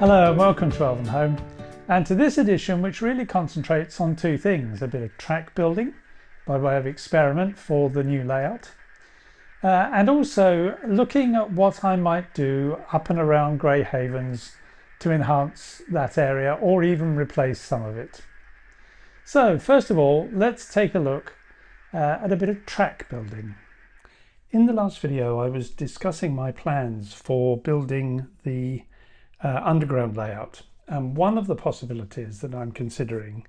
Hello and welcome to Elvenhome, and to this edition which really concentrates on two things: a bit of track building by way of experiment for the new layout, and also looking at what I might do up and around Grey Havens to enhance that area or even replace some of it. So first of all, let's take a look at a bit of track building. In the last video I was discussing my plans for building the underground layout, and one of the possibilities that I'm considering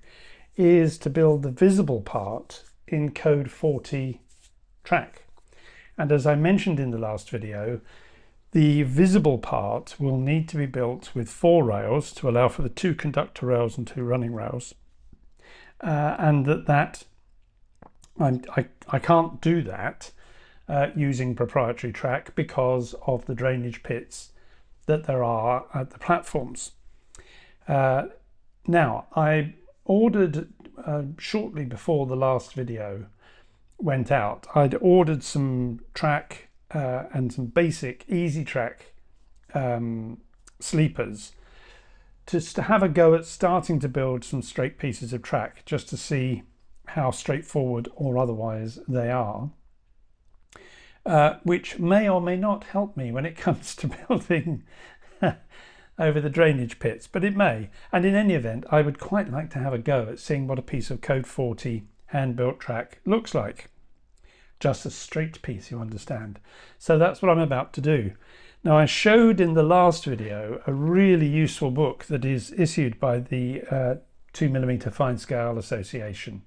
is to build the visible part in code 40 track. And as I mentioned in the last video, the visible part will need to be built with 4 rails to allow for the 2 conductor rails and 2 running rails, and I can't do that using proprietary track because of the drainage pits that there are at the platforms. Now, I ordered shortly before the last video went out, I'd ordered some track and some basic easy track sleepers just to have a go at starting to build some straight pieces of track, just to see how straightforward or otherwise they are, which may or may not help me when it comes to building over the drainage pits, but it may. And in any event, I would quite like to have a go at seeing what a piece of code 40 hand-built track looks like. Just a straight piece, you understand. So that's what I'm about to do. Now, I showed in the last video a really useful book that is issued by the 2mm Fine Scale Association,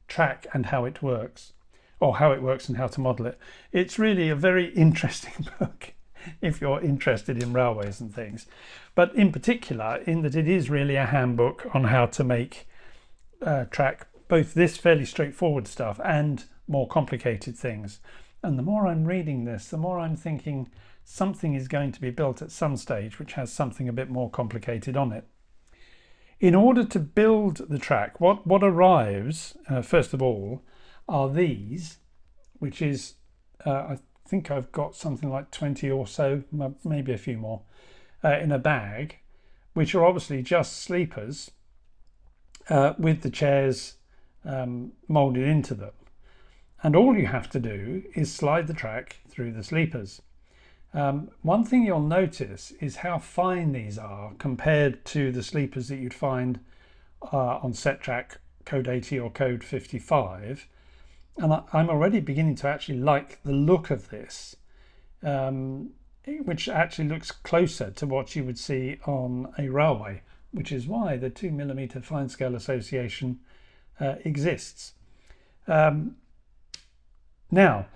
Track and How It Works, or How It Works and How to Model It. It's really a very interesting book if you're interested in railways and things, but in particular in that it is really a handbook on how to make track, both this fairly straightforward stuff and more complicated things. And the more I'm reading this, the more I'm thinking something is going to be built at some stage which has something a bit more complicated on it. In order to build the track, what arrives first of all are these, which is I think I've got something like 20 or so, maybe a few more, in a bag, which are obviously just sleepers with the chairs moulded into them. And all you have to do is slide the track through the sleepers. One thing you'll notice is how fine these are compared to the sleepers that you'd find on set track code 80 or code 55. And I'm already beginning to actually like the look of this, which actually looks closer to what you would see on a railway, which is why the 2mm Fine Scale Association exists. Now,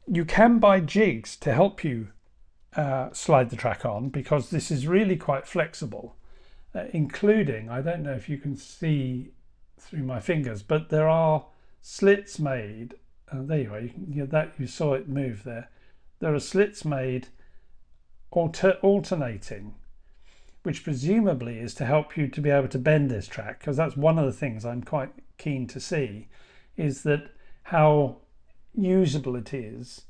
you can buy jigs to help you slide the track on, because this is really quite flexible, including, I don't know if you can see through my fingers, but there are slits made, there you are, you saw it move there. There are slits made alternating, which presumably is to help you to be able to bend this track, because that's one of the things I'm quite keen to see, is that how usable it is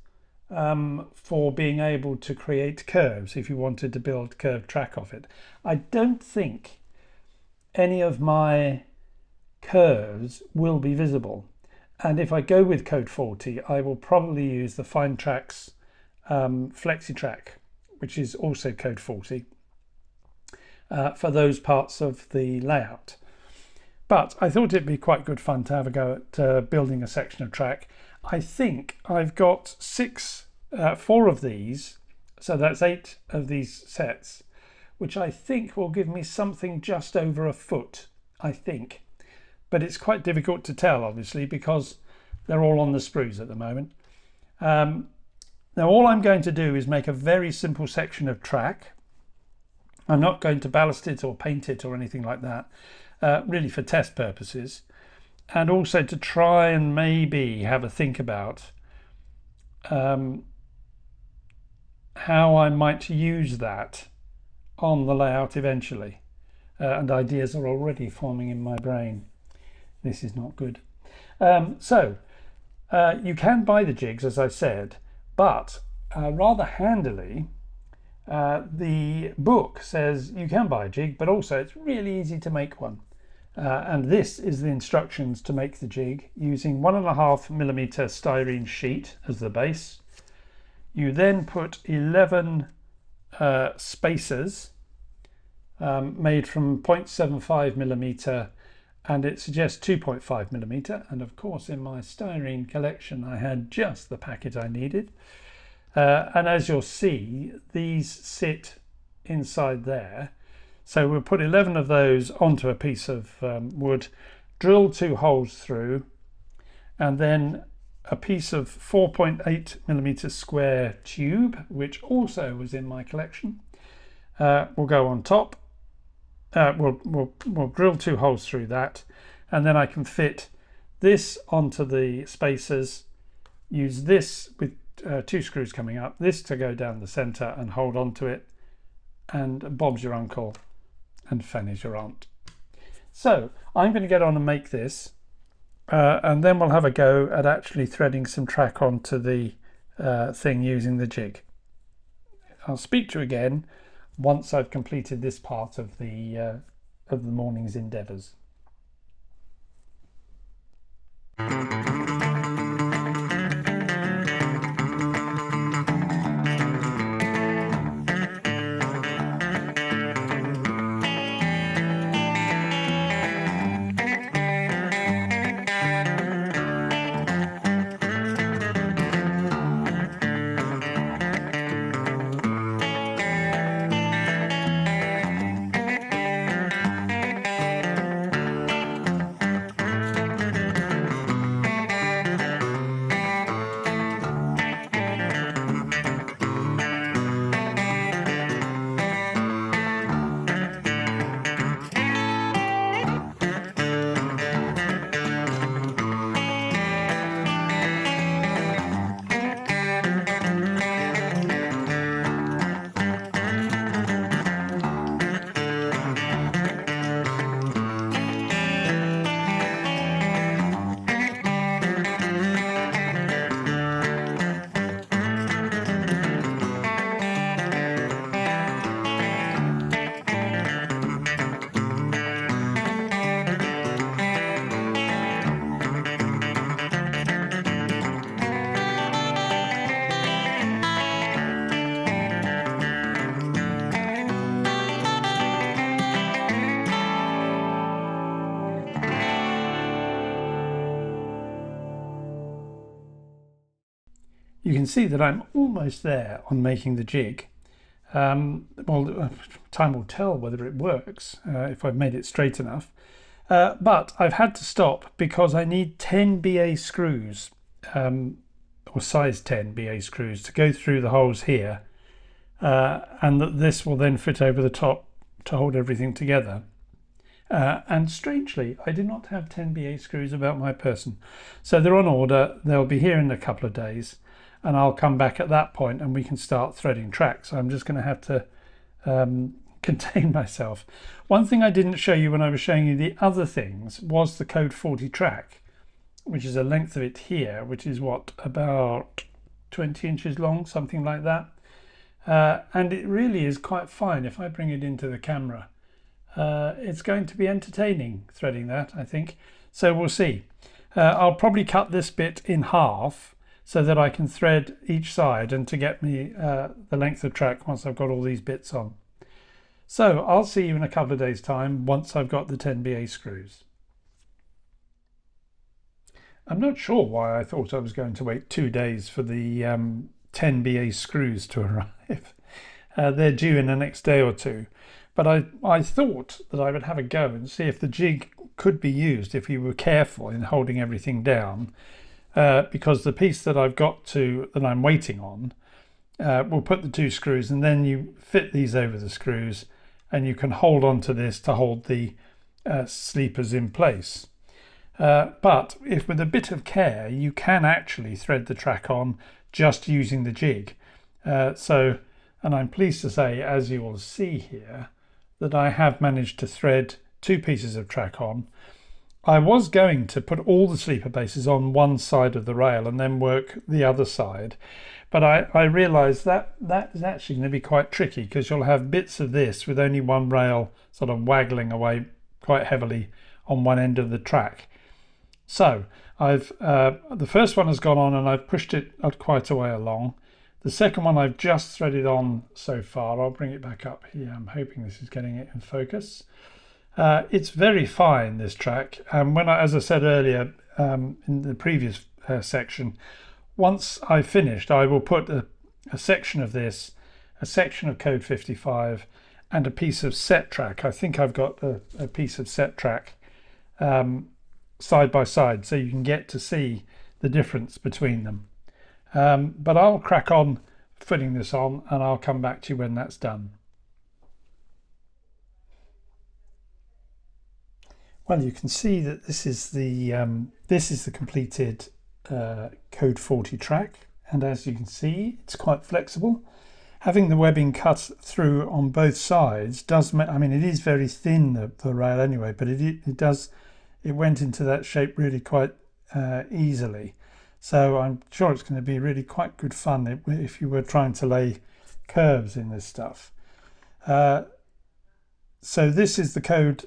for being able to create curves if you wanted to build curved track off it. I don't think any of my curves will be visible, and if I go with code 40 I will probably use the Fine Tracks flexi track, which is also code 40, for those parts of the layout. But I thought it'd be quite good fun to have a go at building a section of track. I think I've got 4 of these, so that's 8 of these sets, which I think will give me something just over a foot, I think. But it's quite difficult to tell, obviously, because they're all on the sprues at the moment. Now all I'm going to do is make a very simple section of track. I'm not going to ballast it or paint it or anything like that, really for test purposes, and also to try and maybe have a think about how I might use that on the layout eventually, and ideas are already forming in my brain. This is not good. So you can buy the jigs, as I said, but rather handily The book says you can buy a jig, but also it's really easy to make one. And this is the instructions to make the jig using 1.5mm styrene sheet as the base. You then put 11 spacers made from 0.75mm, and it suggests 2.5mm, and of course in my styrene collection I had just the packet I needed. And as you'll see, these sit inside there. So we'll put 11 of those onto a piece of wood, drill 2 holes through, and then a piece of 4.8mm square tube, which also was in my collection, will go on top. We'll drill 2 holes through that, and then I can fit this onto the spacers, use this with 2 screws coming up, this to go down the center and hold on to it, and Bob's your uncle and Fanny's your aunt. So I'm going to get on and make this, and then we'll have a go at actually threading some track onto the thing using the jig. I'll speak to you again once I've completed this part of the morning's endeavours. You can see that I'm almost there on making the jig. Time will tell whether it works, if I've made it straight enough. But I've had to stop because I need 10 BA screws, or size 10 BA screws, to go through the holes here, and that this will then fit over the top to hold everything together. And strangely, I do not have 10 BA screws about my person. So they're on order, they'll be here in a couple of days, and I'll come back at that point and we can start threading track. So I'm just going to have to contain myself. One thing I didn't show you when I was showing you the other things was the code 40 track, which is a length of it here, which is what, about 20 inches long, something like that. And it really is quite fine. If I bring it into the camera, it's going to be entertaining threading that, I think. So we'll see. I'll probably cut this bit in half so that I can thread each side and to get me the length of track once I've got all these bits on. So I'll see you in a couple of days' time once I've got the 10 BA screws. I'm not sure why I thought I was going to wait 2 days for the 10 BA screws to arrive. They're due in the next day or two. But I thought that I would have a go and see if the jig could be used if you were careful in holding everything down, because the piece that I've got to, that I'm waiting on, we'll put the 2 screws and then you fit these over the screws and you can hold on to this to hold the sleepers in place. But if with a bit of care you can actually thread the track on just using the jig. And I'm pleased to say, as you will see here, that I have managed to thread 2 pieces of track on. I was going to put all the sleeper bases on one side of the rail and then work the other side, but I realised that is actually going to be quite tricky, because you'll have bits of this with only one rail sort of waggling away quite heavily on one end of the track. So I've the first one has gone on and I've pushed it quite a way along. The second one I've just threaded on so far. I'll bring it back up here. I'm hoping this is getting it in focus. It's very fine, this track, and as I said earlier in the previous section, once I've finished, I will put a section of this, a section of code 55, and a piece of set track. I think I've got a piece of set track side by side, so you can get to see the difference between them. But I'll crack on putting this on, and I'll come back to you when that's done. Well, you can see that this is the completed code 40 track, and as you can see, it's quite flexible. Having the webbing cut through on both sides does make, I mean, it is very thin, the rail anyway, but it went into that shape really quite easily. So I'm sure it's going to be really quite good fun if you were trying to lay curves in this stuff. So this is the code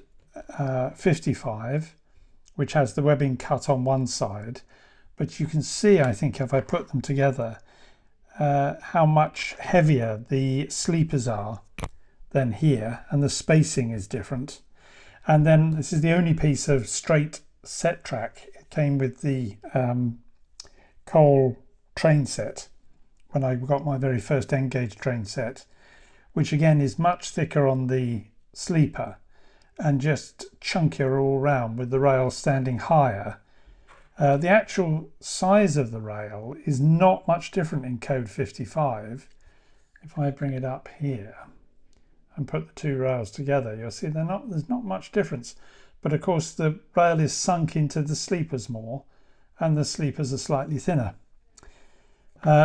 55, which has the webbing cut on one side, but you can see, I think, if I put them together, how much heavier the sleepers are than here, and the spacing is different. And then this is the only piece of straight set track. It came with the Cole train set when I got my very first N-gauge train set, which again is much thicker on the sleeper and just chunkier all round, with the rail standing higher. The actual size of the rail is not much different in code 55. If I bring it up here and put the two rails together, you'll see there's not much difference. But of course the rail is sunk into the sleepers more, and the sleepers are slightly thinner.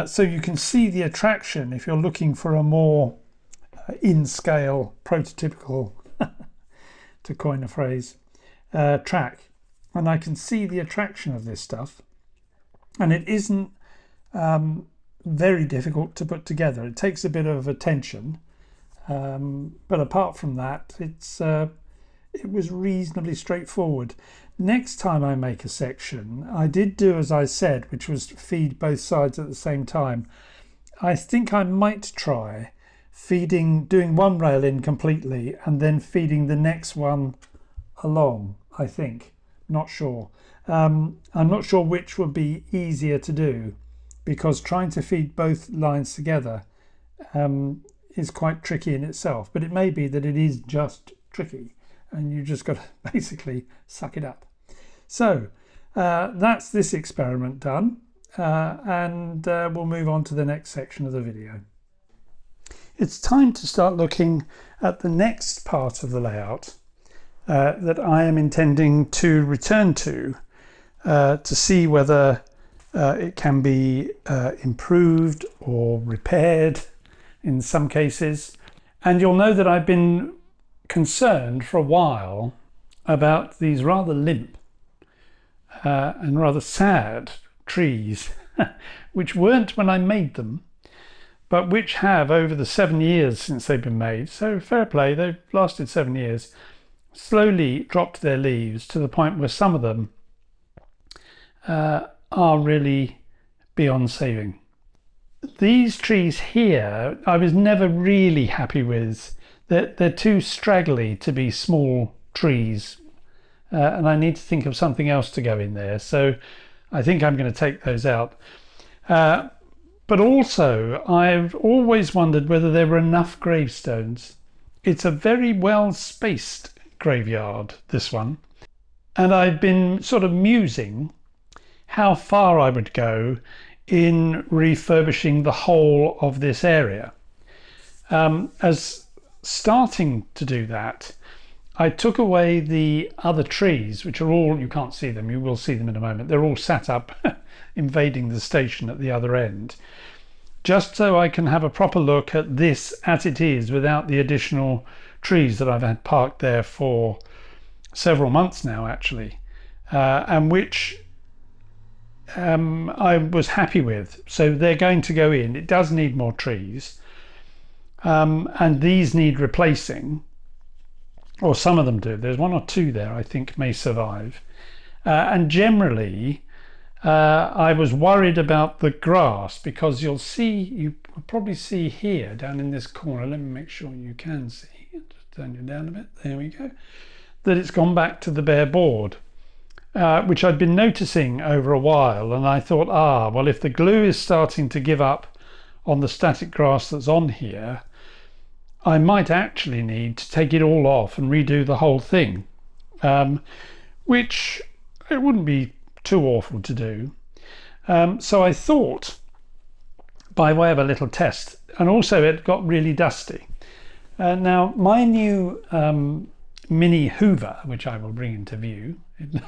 So you can see the attraction if you're looking for a more in-scale, prototypical, to coin a phrase, track. And I can see the attraction of this stuff, and it isn't very difficult to put together. It takes a bit of attention, but apart from that, it was reasonably straightforward. Next time I make a section, I did do as I said, which was feed both sides at the same time. I think I might try doing one rail in completely and then feeding the next one along, I think. Not sure. I'm not sure which would be easier to do, because trying to feed both lines together is quite tricky in itself, but it may be that it is just tricky and you just got to basically suck it up. So that's this experiment done, and we'll move on to the next section of the video. It's time to start looking at the next part of the layout that I am intending to return to see whether it can be improved or repaired in some cases. And you'll know that I've been concerned for a while about these rather limp and rather sad trees, which weren't when I made them, but which have, over the 7 years since they've been made, so fair play, they've lasted 7 years, slowly dropped their leaves to the point where some of them are really beyond saving. These trees here, I was never really happy with. They're too straggly to be small trees, and I need to think of something else to go in there. So I think I'm going to take those out. But also, I've always wondered whether there were enough gravestones. It's a very well spaced graveyard, this one, and I've been sort of musing how far I would go in refurbishing the whole of this area. As starting to do that, I took away the other trees, which are all, you can't see them, you will see them in a moment, they're all sat up invading the station at the other end, just so I can have a proper look at this as it is, without the additional trees that I've had parked there for several months now, actually. and which I was happy with. So they're going to go in. It does need more trees, and these need replacing, or some of them do. There's one or two there I think may survive, and generally I was worried about the grass, because you'll probably see here down in this corner, let me make sure you can see, just turn you down a bit, there we go, that it's gone back to the bare board, which I'd been noticing over a while, and I thought, well, if the glue is starting to give up on the static grass that's on here, I might actually need to take it all off and redo the whole thing, which it wouldn't be too awful to do. So I thought, by way of a little test, and also it got really dusty. Now my new mini Hoover, which I will bring into view, it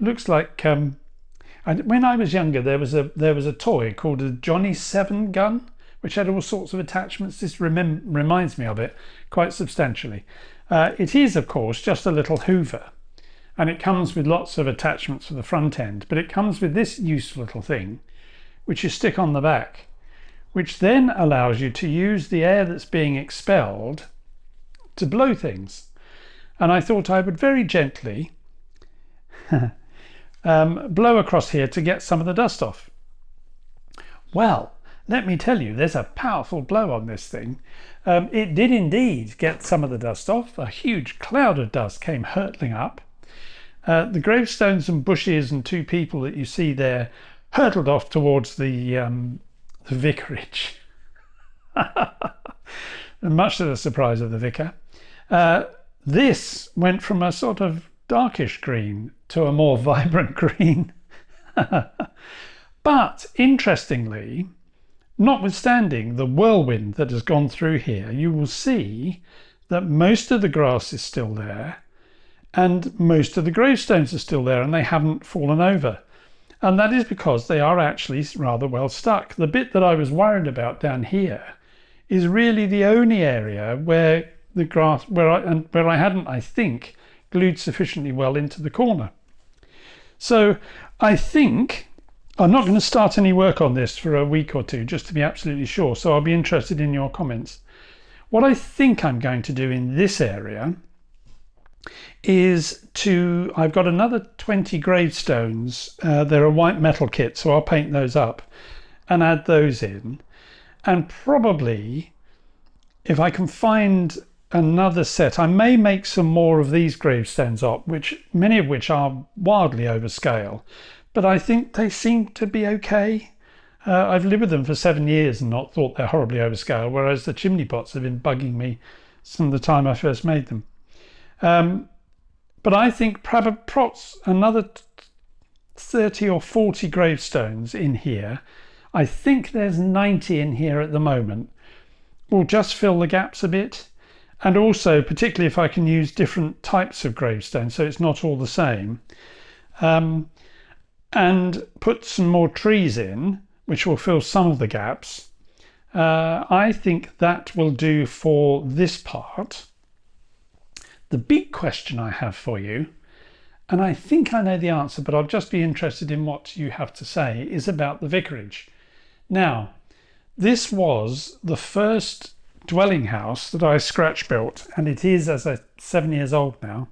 looks like when I was younger there was a toy called a Johnny 7 gun, which had all sorts of attachments. This reminds me of it quite substantially. It is of course just a little Hoover, and it comes with lots of attachments for the front end, but it comes with this useful little thing which you stick on the back, which then allows you to use the air that's being expelled to blow things. And I thought I would very gently blow across here to get some of the dust off. Well, let me tell you, there's a powerful blow on this thing. It did indeed get some of the dust off. A huge cloud of dust came hurtling up. The gravestones and bushes and two people that you see there hurtled off towards the vicarage, much to the surprise of the vicar. This went from a sort of darkish green to a more vibrant green. But interestingly, notwithstanding the whirlwind that has gone through here, you will see that most of the grass is still there, and most of the gravestones are still there, and they haven't fallen over. And that is because they are actually rather well stuck. The bit that I was worried about down here is really the only area where the grass, where I hadn't, I think, glued sufficiently well into the corner. So I think I'm not going to start any work on this for a week or two, just to be absolutely sure. So I'll be interested in your comments. What I think I'm going to do in this area is I've got another 20 gravestones. They're a white metal kit, so I'll paint those up and add those in. And probably, if I can find another set, I may make some more of these gravestones up, many of which are wildly overscale, but I think they seem to be okay. I've lived with them for 7 years and not thought they're horribly overscale, whereas the chimney pots have been bugging me since the time I first made them. But I think perhaps another 30 or 40 gravestones in here. I think there's 90 in here at the moment. Will just fill the gaps a bit. And also, particularly if I can use different types of gravestones, so it's not all the same. And put some more trees in, which will fill some of the gaps. I think that will do for this part. The big question I have for you, and I think I know the answer, but I'll just be interested in what you have to say, is about the vicarage. Now, this was the first dwelling house that I scratch built, and it is, as I 7 years old now.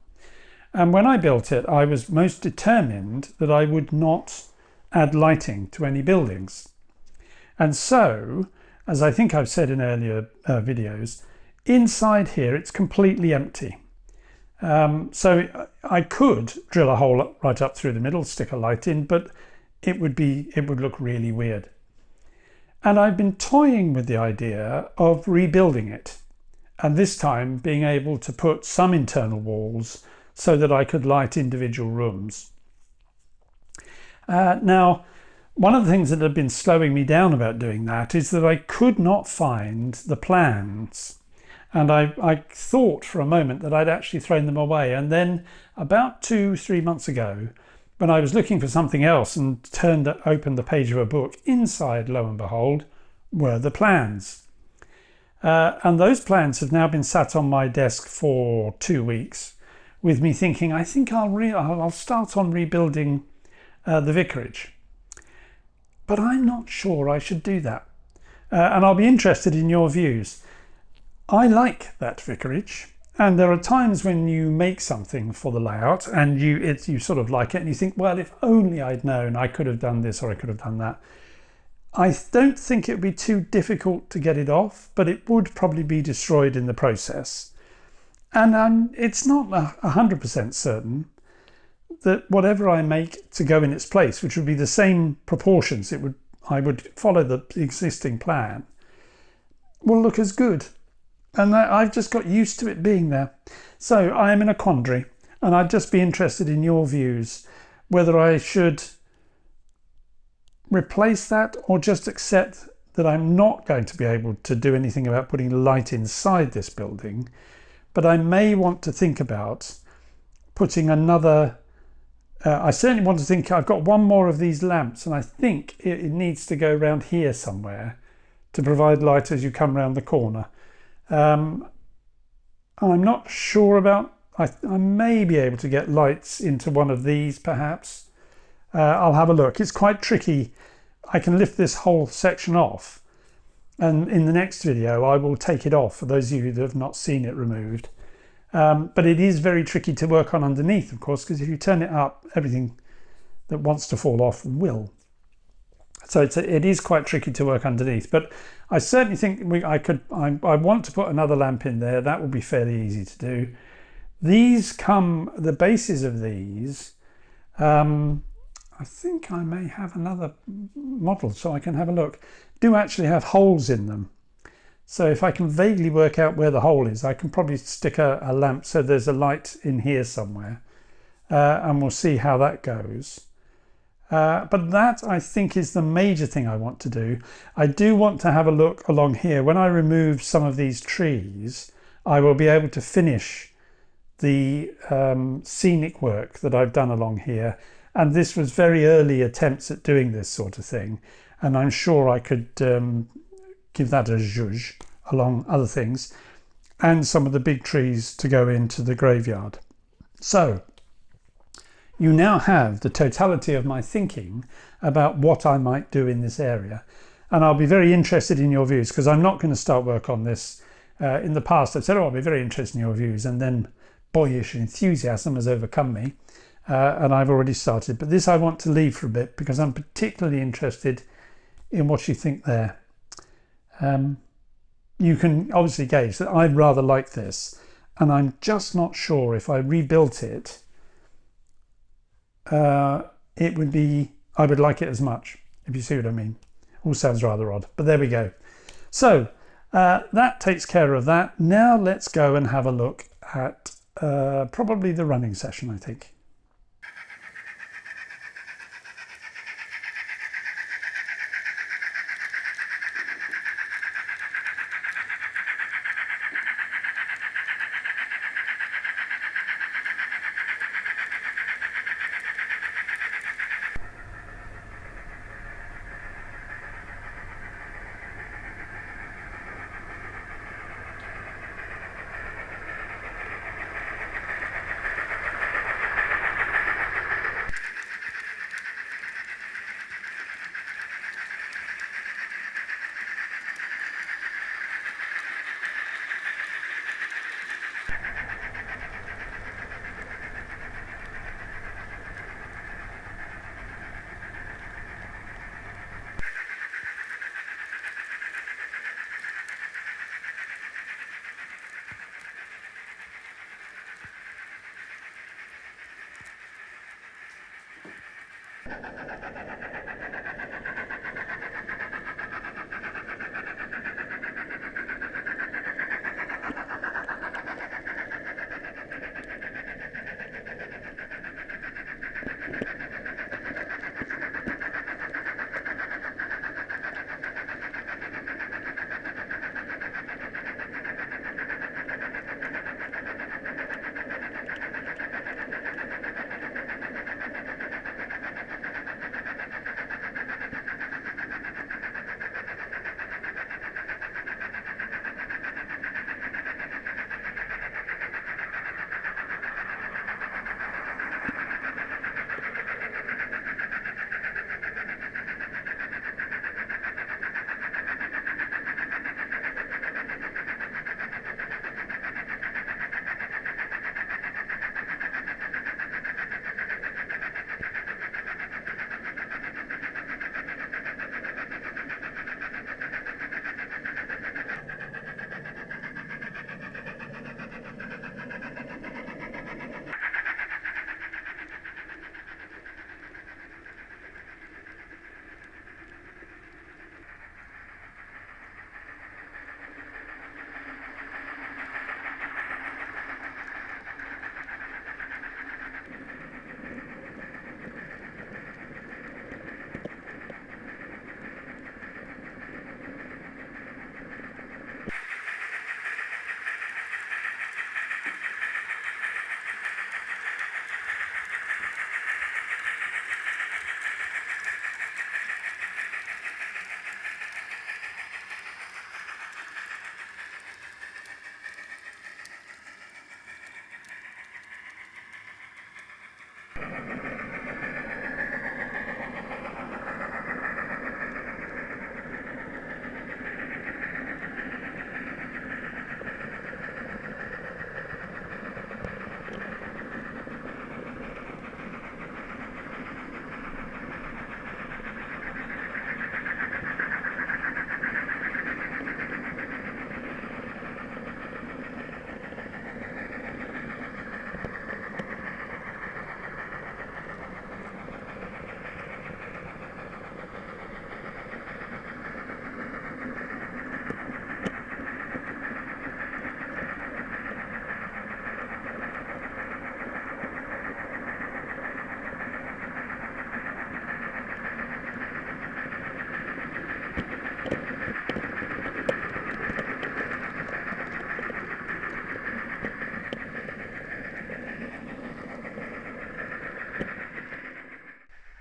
And when I built it, I was most determined that I would not add lighting to any buildings. And so, as I think I've said in earlier videos, inside here it's completely empty. So I could drill a hole right up through the middle, stick a light in, but it would look really weird. And I've been toying with the idea of rebuilding it, and this time being able to put some internal walls so that I could light individual rooms. Now, one of the things that had been slowing me down about doing that is that I could not find the plans. And I thought for a moment that I'd actually thrown them away. And then about 2-3 months ago, when I was looking for something else and opened the page of a book, inside, lo and behold, were the plans. And those plans have now been sat on my desk for 2 weeks, with me thinking, I think I'll start on rebuilding the vicarage. But I'm not sure I should do that. And I'll be interested in your views. I like that vicarage, and there are times when you make something for the layout and you sort of like it and you think, well, if only I'd known, I could have done this or I could have done that. I don't think it would be too difficult to get it off, but it would probably be destroyed in the process. And it's not 100% certain that whatever I make to go in its place, which would be the same proportions, I would follow the existing plan, will look as good. And I've just got used to it being there. So I am in a quandary, and I'd just be interested in your views, whether I should replace that or just accept that I'm not going to be able to do anything about putting light inside this building, but I may want to think about putting another. I certainly want to think, I've got one more of these lamps, and I think it needs to go around here somewhere to provide light as you come around the corner. I'm not sure about, I may be able to get lights into one of these perhaps. I'll have a look. It's quite tricky. I can lift this whole section off, and in the next video I will take it off for those of you that have not seen it removed. But it is very tricky to work on underneath, of course, because if you turn it up, everything that wants to fall off will. So it is quite tricky to work underneath. But I certainly think I want to put another lamp in there. That will be fairly easy to do. The bases of these, I think I may have another model so I can have a look, do actually have holes in them. So if I can vaguely work out where the hole is, I can probably stick a lamp so there's a light in here somewhere, and we'll see how that goes. But that, I think, is the major thing I want to do. I do want to have a look along here. When I remove some of these trees, I will be able to finish the scenic work that I've done along here. And this was very early attempts at doing this sort of thing. And I'm sure I could give that a zhuzh along other things, and some of the big trees to go into the graveyard. So you now have the totality of my thinking about what I might do in this area, and I'll be very interested in your views, because I'm not going to start work on this. In the past I've said, oh, I'll be very interested in your views, and then boyish enthusiasm has overcome me, and I've already started. But this I want to leave for a bit, because I'm particularly interested in what you think there. You can obviously gauge that I'd rather like this, and I'm just not sure if I rebuilt it, I would like it as much, if you see what I mean. All sounds rather odd, but there we go. So that takes care of that. Now let's go and have a look at probably the running session, I think.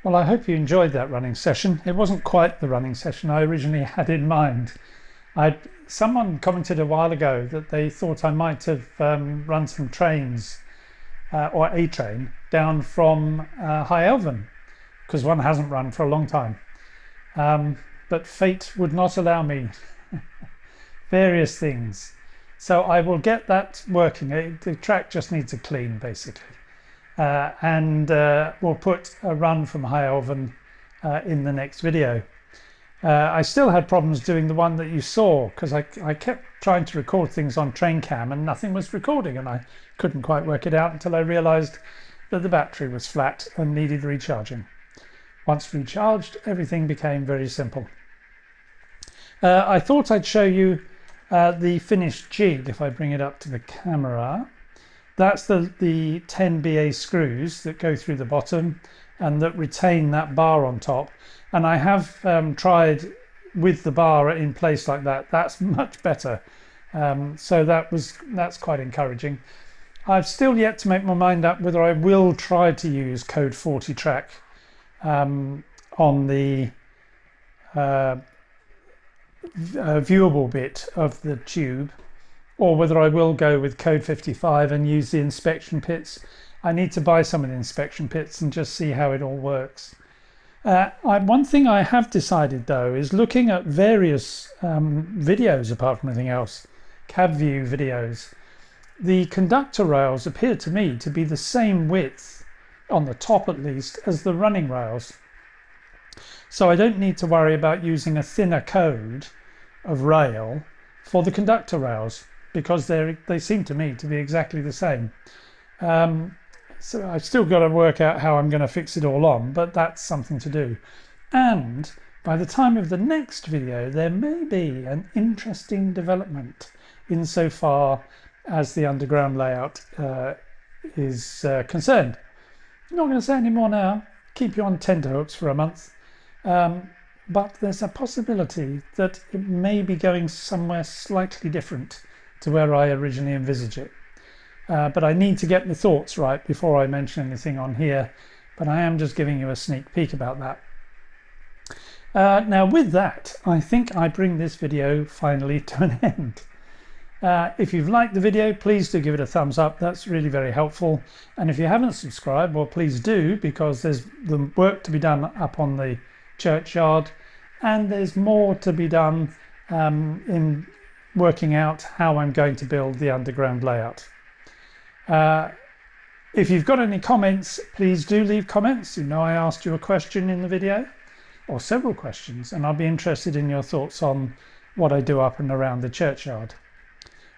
Well, I hope you enjoyed that running session. It wasn't quite the running session I originally had in mind. Someone commented a while ago that they thought I might have run some trains or a train down from High Elven, because one hasn't run for a long time. But fate would not allow me. Various things. So I will get that working. The track just needs a clean, basically. And we'll put a run from High Elven in the next video. I still had problems doing the one that you saw, because I kept trying to record things on train cam and nothing was recording, and I couldn't quite work it out until I realized that the battery was flat and needed recharging. Once recharged, everything became very simple. I thought I'd show you the finished jig. If I bring it up to the camera, that's the 10 BA screws that go through the bottom and that retain that bar on top. And I have tried with the bar in place like that. That's much better. So that's quite encouraging. I've still yet to make my mind up whether I will try to use code 40 track on the viewable bit of the tube, or whether I will go with code 55 and use the inspection pits. I need to buy some of the inspection pits and just see how it all works. One thing I have decided though is looking at various videos apart from anything else, cab view videos. The conductor rails appear to me to be the same width, on the top at least, as the running rails. So I don't need to worry about using a thinner code of rail for the conductor rails, because they seem to me to be exactly the same. So I've still got to work out how I'm going to fix it all on, but that's something to do. And by the time of the next video, there may be an interesting development insofar as the underground layout is concerned. I'm not going to say any more now, keep you on tenterhooks for a month. But there's a possibility that it may be going somewhere slightly different to where I originally envisaged it. But I need to get my thoughts right before I mention anything on here. But I am just giving you a sneak peek about that. Now with that, I think I bring this video finally to an end. If you've liked the video, please do give it a thumbs up. That's really very helpful. And if you haven't subscribed, well, please do, because there's the work to be done up on the churchyard, and there's more to be done in working out how I'm going to build the underground layout. If you've got any comments, please do leave comments. You know, I asked you a question in the video, or several questions, and I'll be interested in your thoughts on what I do up and around the churchyard.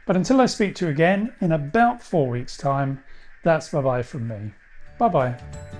But until I speak to you again in about 4 weeks' time, that's bye-bye from me. Bye-bye.